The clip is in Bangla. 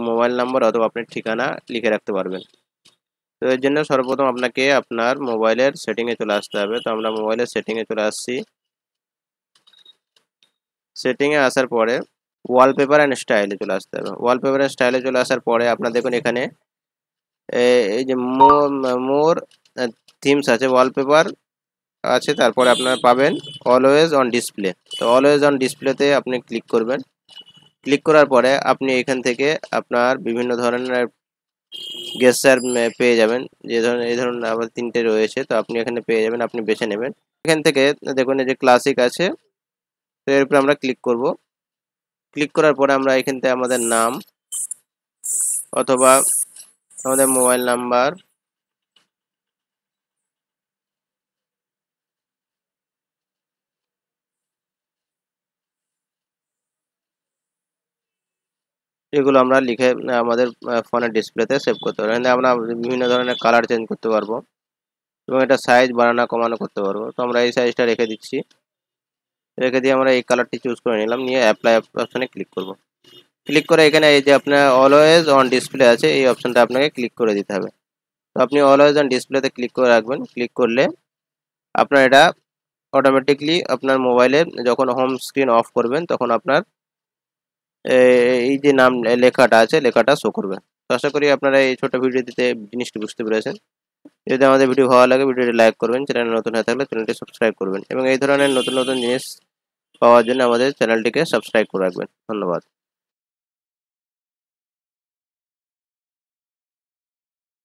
মোবাইল নাম্বার অথবা আপনার ঠিকানা লিখে রাখতে পারবেন। তো এর জন্য সর্বপ্রথম আপনাকে আপনার মোবাইলের সেটিংয়ে চলে আসতে হবে। তো আমরা মোবাইলের সেটিংয়ে চলে আসছি। সেটিংয়ে আসার পরে ওয়ালপেপার অ্যান্ড স্টাইলে চলে আসতে হবে। ওয়ালপেপার অ্যান্ড স্টাইলে চলে আসার পরে আপনার দেখুন এখানে এই যে মোর থিমস আছে, ওয়ালপেপার আছে, তারপরে আপনারা পাবেন অলওয়েজ অন ডিসপ্লে। তো অলওয়েজ অন ডিসপ্লেতে আপনি ক্লিক করবেন। ক্লিক করার পরে আপনি এখান থেকে আপনার বিভিন্ন ধরনের গেস্টার পেয়ে যাবেন। এই ধরুন আবার 3টে রয়েছে, তো আপনি এখানে পেয়ে যাবেন, আপনি বেছে নেবেন। এখান থেকে দেখুন এই যে ক্লাসিক আছে, তো এর উপরে আমরা ক্লিক করব। ক্লিক করার পরে আমরা এখান থেকে আমাদের নাম অথবা আমাদের মোবাইল নাম্বার এগুলো আমরা লিখে আমাদের ফোনের ডিসপ্লেতে সেভ করতে পারবো। এখানে আমরা বিভিন্ন ধরনের কালার চেঞ্জ করতে পারবো এবং এটা সাইজ বাড়ানো কমানো করতে পারবো। তো আমরা এই সাইজটা রেখে দিচ্ছি। রেখে দিয়ে আমরা এই কালারটি চুজ করে নিলাম, নিয়ে অ্যাপ্লাই অপশানে ক্লিক করব। ক্লিক করে এখানে এই যে আপনার অলওয়েজ অন ডিসপ্লে আছে, এই অপশানটা আপনাকে ক্লিক করে দিতে হবে। তো আপনি অলওয়েজ অন ডিসপ্লেতে ক্লিক করে রাখবেন। ক্লিক করলে আপনার এটা অটোমেটিকলি আপনার মোবাইলে যখন হোম স্ক্রিন অফ করবেন তখন আপনার এই যে নাম লেখাটা আছে লেখাটা শো করবে। তো আশা করি আপনারা এই ছোট ভিডিওটিতে জিনিসটি বুঝতে পেরেছেন। যদি আমাদের ভিডিও ভালো লাগে ভিডিওটি লাইক করবেন, চ্যানেল নতুন হয়ে থাকলে চ্যানেলটি সাবস্ক্রাইব করবেন এবং এই ধরনের নতুন নতুন জিনিস পাওয়ার জন্য আমাদের চ্যানেলটিকে সাবস্ক্রাইব করে রাখবেন। ধন্যবাদ।